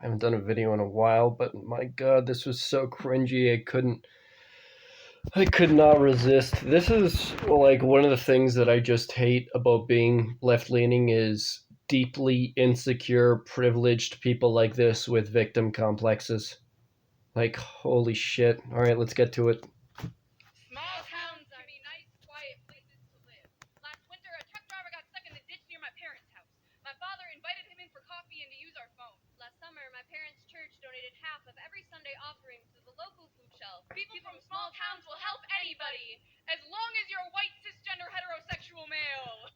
I haven't done a video in a while, but my god, this was so cringy. I could not resist. This is like one of the things that I just hate about being left-leaning is deeply insecure, privileged people like this with victim complexes. Like, holy shit. Alright, let's get to it. Small towns can be nice, quiet places to live. Last winter, a truck driver got stuck in the ditch near my parents' house. My father invited him in for coffee and to use our phone. Last summer, my parents' church donated half of every Sunday offering to the local food shelf. People from small towns will help anybody, as long as you're a white, cisgender, heterosexual male.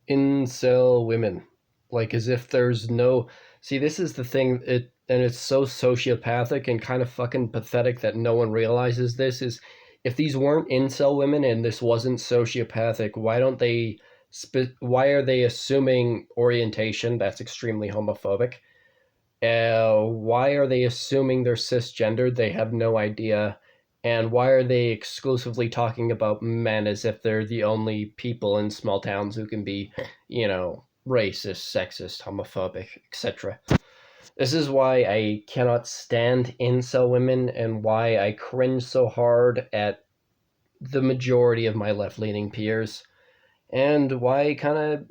Incel women. Like, as if there's no... See, this is the thing, and it's so sociopathic and kind of fucking pathetic that no one realizes this, is if these weren't incel women and this wasn't sociopathic, why are they assuming orientation? That's extremely homophobic. Why are they assuming they're cisgendered? They have no idea. And why are they exclusively talking about men as if they're the only people in small towns who can be, racist, sexist, homophobic, etc.? This is why I cannot stand incel women and why I cringe so hard at the majority of my left-leaning peers. And why kind of,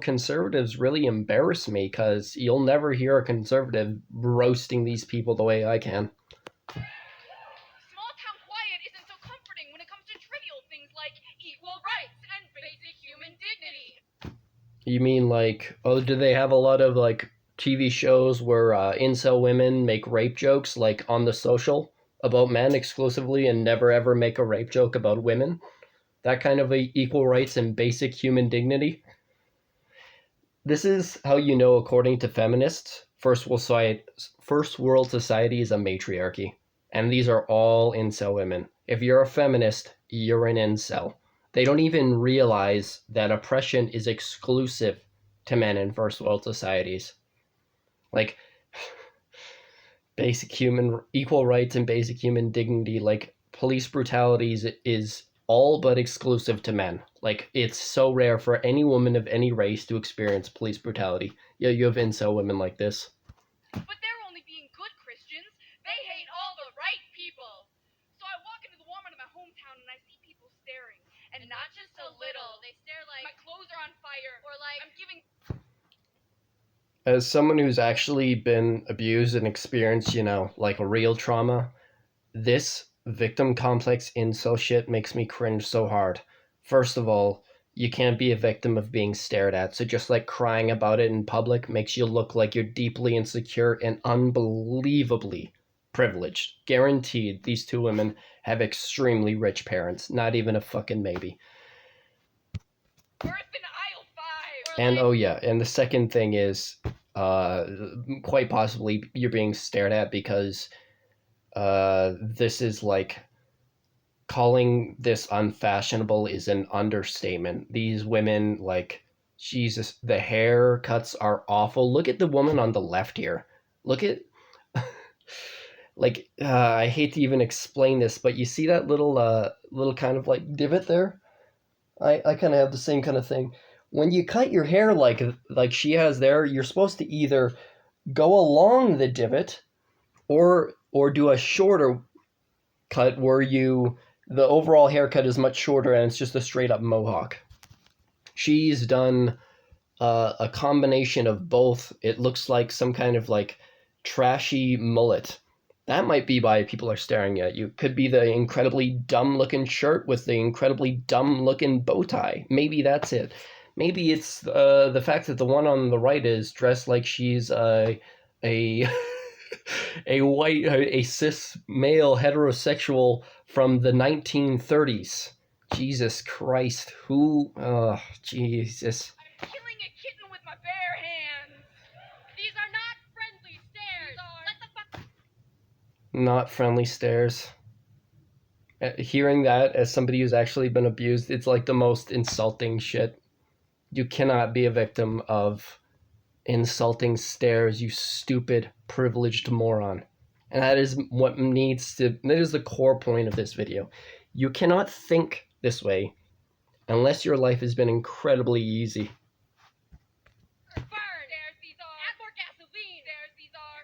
conservatives really embarrass me, because you'll never hear a conservative roasting these people the way I can. Small town quiet isn't so comforting when it comes to trivial things like equal rights and basic human dignity. You mean like, oh, do they have a lot of like TV shows where incel women make rape jokes like on The Social about men exclusively and never ever make a rape joke about women? That kind of equal rights and basic human dignity. This is how you know, according to feminists, first world society is a matriarchy. And these are all incel women. If you're a feminist, you're an incel. They don't even realize that oppression is exclusive to men in first world societies. Like, equal rights and basic human dignity, like police brutalities is all but exclusive to men. Like, it's so rare for any woman of any race to experience police brutality. Yeah, you have incel women like this. But they're only being good Christians. They hate all the right people. So I walk into the Walmart in my hometown and I see people staring. And not just a little. They stare like, my clothes are on fire. or like, I'm giving... As someone who's actually been abused and experienced, like real trauma, this victim complex incel shit makes me cringe so hard. First of all, you can't be a victim of being stared at, so just like crying about it in public makes you look like you're deeply insecure and unbelievably privileged. Guaranteed, these two women have extremely rich parents, not even a fucking maybe. Birth in aisle 5. And oh yeah, and the second thing is, quite possibly you're being stared at because this is like, calling this unfashionable is an understatement. These women, like, Jesus, the haircuts are awful. Look at the woman on the left here. Look at, like, I hate to even explain this, but you see that little kind of like divot there? I kind of have the same kind of thing. When you cut your hair like she has there, you're supposed to either go along the divot or do a shorter cut where the overall haircut is much shorter and it's just a straight up mohawk. She's done a combination of both. It looks like some kind of like trashy mullet. That might be why people are staring at you. Could be the incredibly dumb looking shirt with the incredibly dumb looking bow tie. Maybe that's it. Maybe it's the fact that the one on the right is dressed like she's a a cis male heterosexual from the 1930s. Jesus Christ, who? Oh, Jesus. I'm killing a kitten with my bare hands. these are not friendly stares. Let the fuck... Not friendly stares. Hearing that as somebody who's actually been abused, it's like the most insulting shit. You cannot be a victim of insulting stares, you stupid, privileged moron. And that is that is the core point of this video. You cannot think this way unless your life has been incredibly easy. Burn. There's these are. Add more gasoline. There's these are.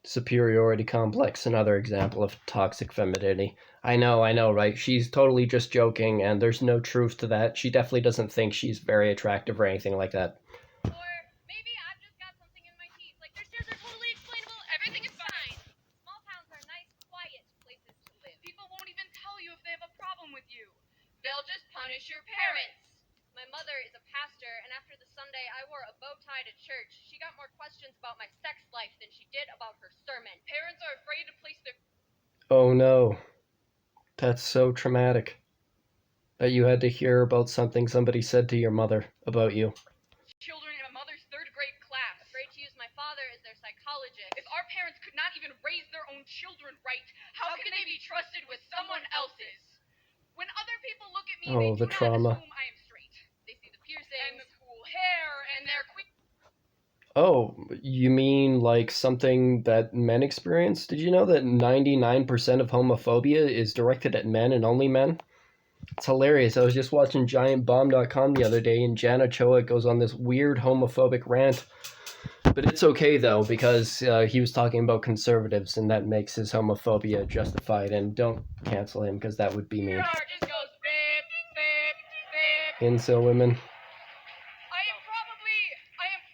Superiority complex, another example of toxic femininity. I know, right? She's totally just joking, and there's no truth to that. She definitely doesn't think she's very attractive or anything like that. Or maybe I've just got something in my teeth. Like, their stairs are totally explainable. Everything is fine. Small towns are nice, quiet places to live. People won't even tell you if they have a problem with you. They'll just punish your parents. My mother is a pastor, and after the Sunday I wore a bow tie to church, she got more questions about my sex life than she did about her sermon. Parents are afraid to place their Oh no. That's so traumatic. That you had to hear about something somebody said to your mother about you. children in a mother's third grade class. Afraid to use my father as their psychologist. If our parents could not even raise their own children right, how can they be trusted with someone else's? When other people look at me, Oh, they the do trauma. not assume I am straight. They see the piercings And the cool hair and their Oh, you mean like something that men experience? Did you know that 99% of homophobia is directed at men and only men? It's hilarious. I was just watching GiantBomb.com the other day, and Jana Choa goes on this weird homophobic rant. But it's okay, though, because he was talking about conservatives, and that makes his homophobia justified. And don't cancel him, because that would be mean. Your heart just goes beep, beep, beep. Incel women. I am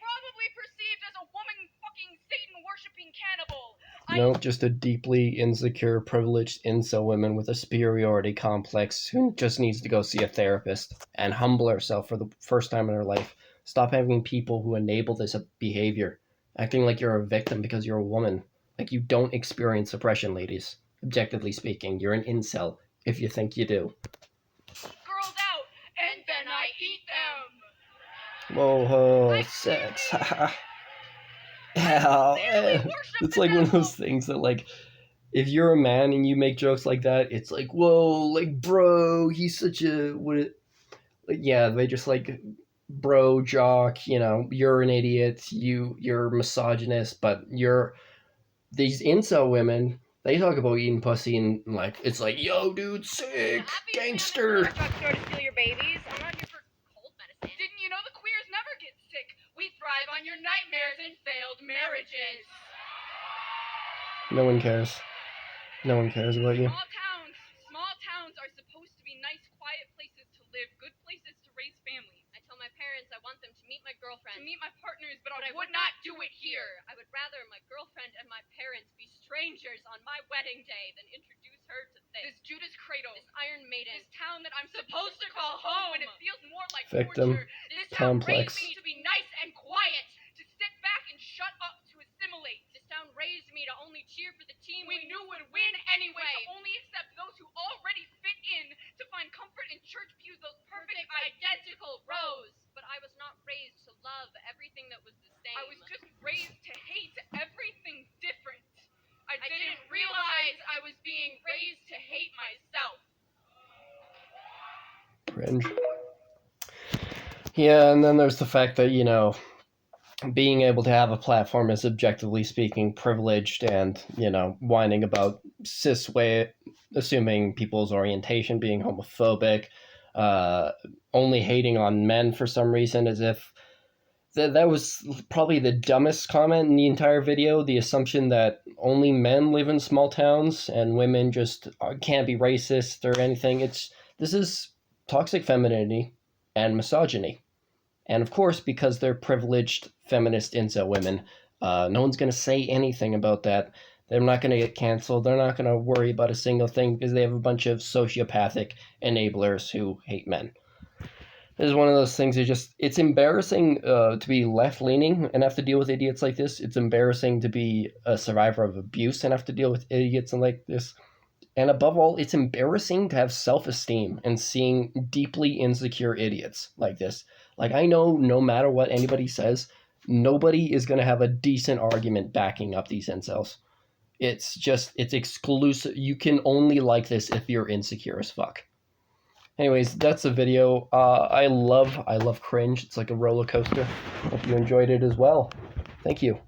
probably perceived as a woman fucking Satan worshipping cannibal. No, just a deeply insecure, privileged incel woman with a superiority complex who just needs to go see a therapist and humble herself for the first time in her life. Stop having people who enable this behavior, acting like you're a victim because you're a woman. Like you don't experience oppression, ladies. Objectively speaking, you're an incel if you think you do. Girls out, and then I eat them. Whoa, sex. Hell, it's like one of those things that, like, if you're a man and you make jokes like that, it's like, whoa, like, bro, he's such a like, yeah, they just like, bro, jock, you know, you're an idiot, you're misogynist, but you're these incel women. They talk about eating pussy and like it's like, yo, dude, sick, gangster. Drugstore to steal your babies. I'm not here for cold medicine. Didn't you know the queers never get sick? We thrive on your nightmares and failed marriages. No one cares. No one cares about you. Small towns are supposed to be nice, quiet places to live, good places to raise families. I tell my parents I want them to meet my girlfriend. To meet my partners, but I would not do it here. I would rather my girlfriend and my parents be strangers on my wedding day than introduce her to This Judas Cradle, this Iron Maiden, this town that I'm supposed to call home, and it feels more like Victim torture. This town complex. raised me to be nice and quiet, to sit back and shut up, to assimilate. This town raised me to only cheer for the team We knew would win anyway, to only accept those who already fit in, to find comfort in church pews, those perfect identical rows. But I was not raised to love everything that was the same. I was just raised to hate everything different. I didn't realize I was being raised to hate myself. Cringe. Yeah, and then there's the fact that, you know, being able to have a platform is objectively speaking privileged and, you know, whining about cis way, assuming people's orientation, being homophobic, only hating on men for some reason, as if that was probably the dumbest comment in the entire video. The assumption that only men live in small towns and women just can't be racist or anything. This is toxic femininity and misogyny. And of course, because they're privileged feminist incel women, no one's going to say anything about that. They're not going to get canceled. They're not going to worry about a single thing because they have a bunch of sociopathic enablers who hate men. This is one of those things it's embarrassing to be left-leaning and have to deal with idiots like this. It's embarrassing to be a survivor of abuse and have to deal with idiots like this. And above all, it's embarrassing to have self-esteem and seeing deeply insecure idiots like this. Like, I know no matter what anybody says, nobody is going to have a decent argument backing up these incels. It's exclusive. You can only like this if you're insecure as fuck. Anyways, that's the video. I love Cringe. It's like a roller coaster. Hope you enjoyed it as well. Thank you.